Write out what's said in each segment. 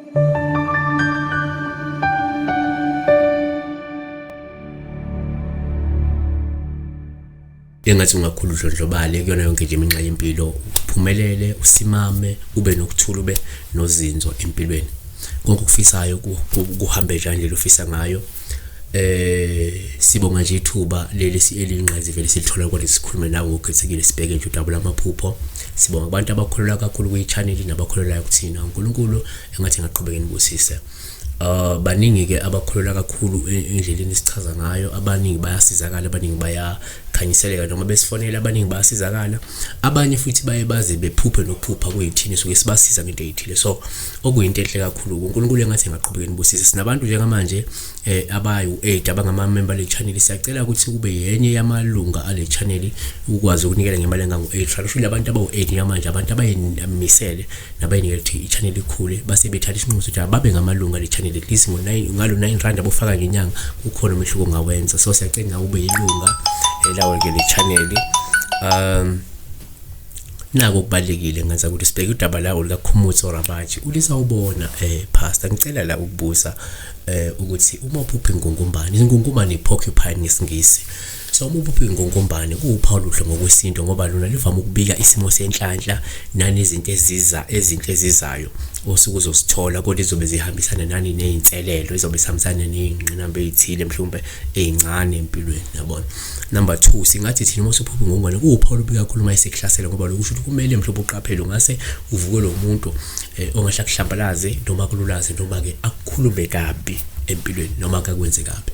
Engathi ungakhulu udlondlobale kuyona yonke nje iminxa yempilo, uphumelele, usimame, ube nokuthula, ube nozinzo empilweni. Konke okufisayo kuhambe njalo ufisa ngayo. Sibonga nje ithuba leli elinqazi vele silithola ukuthi sikhulume nawe ukhethekile, sibheke nje udaba lamaphupho. Sibonga abantu abakholelwa kakhulu kwi-channel nabakholelwayo kuthina. uNkulunkulu engathi ngaqhubeka nibusise. Baningi ke abakholelwa kakhulu endleleni sichaza ngayo. Abaningi bayasizakala, abaningi bayakhanyiseleka noma besifonela, abaningi bayasizakala. Abanye futhi baye baze bephuphe nokuphupha kuyithini soke sibasiza ngento ezithile. So okuyinto enhle kakhulu. uNkulunkulu engathi ngaqhubeka nibusise. Sinabantu njengamanje abayi-8 abangama-member le channel. Siyacela ukuthi kube yenye yamalunga ale channel ukwazi ukunikela ngemali engango-8 rand. Abantu abawu-8 ngamanje, abantu abayimisele nabayinikela ukuthi i-channel ikhule, base bethatha isinqumo sokuthi babe ngamalunga le channel at least ngalo 9 rand abofaka ngenyanga, kukhona umehluko ongawenza. So siyacela nawe ube yilunga lawo ke le channel. Nako kubalekile ngaza ukuthi sibheke udaba lawo likaKhumutsi orabathi ulisawubona. Pastor, ngicela la ukubuza ukuthi uma uphupha ingungumbane, ingungumbane porcupine ngesingisi. So uma uphupha ingungumbane kuwuphawu oluhle ngokwesinto, ngoba lona livama ukubika isimo senhlanhla nanezinto ezinhle ezizayo osuku uzosithola, kodwa izobe zihambisana nani nezinselelo, izobe sihambisana nezingqinamba ezithile mhlawumbe ezincane empilweni, yabona. Number 2, singathi thina uma usuphupha ingungumbane kuwuphawu olubika kakhulu uma isekuhlasela, ngoba lokho kusho ukuthi kumele mhlawumbe uqaphele, ungase uvuke lo muntu ongahle akuhlambalaze noma kululaze noma ke akukhulume kabi empilweni noma akakwenze kabi.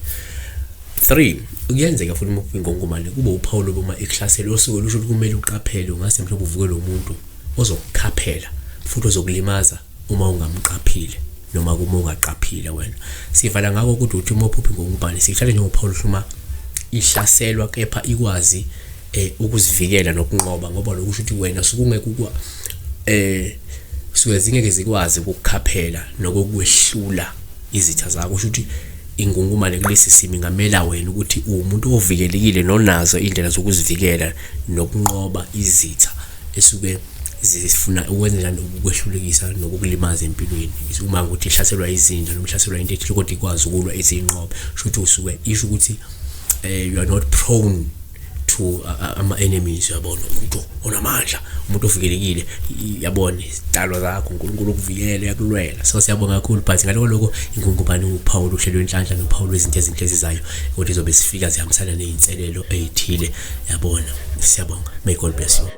3, kuyenzeka futhi uma uphupha ingungumbane kube uphawu lobuma ekuhlasela osuke lusho ukuthi kumele uqaphele, ungase mhlawumbe uvuke lo muntu ozokukhaphela futhi ozokulimaza uma ungamqaphile noma uma ungaqaphile wena. Sivala ngako ukuthi uthi uma uphupha ingungumbane sihlale njengophawu lusho ihlaselwa, kepha ikwazi ukuzivikela nokunqoba, ngoba lokho kusho ukuthi wena sukungeke suke zingeke zikwazi ukukhaphela nokukwehlula izitha zakho. Kusho ukuthi ingungumbane kulesi simo ngamela wena ukuthi umuntu ovikelekile nonazo indlela zokuzivikela nokunqoba izitha esuke zifuna ukwenza ukwehlulekisa nokukulimaza empilweni. Uma ukuthi ihlaselwa izinja noma ihlaselwa into ethile kodwa ikwazi ukulwa ezinqoba, kusho ukuthi isho ukuthi you are not prone to ama enemies, yabona. Umuntu onamandla, umuntu ovikelekile, yabona izidalwa zakho uNkulunkulu ukuvikela yakulwela. So siyabonga kakhulu, but ngaloko lokho ingungumbane uphawu luhlelo lwenhlanhla nophawu lwezinto ezinhle ezizayo ukuthi izobe sifika zihambisana nezinselelo ezithile, yabona. Siyabonga. May God bless you.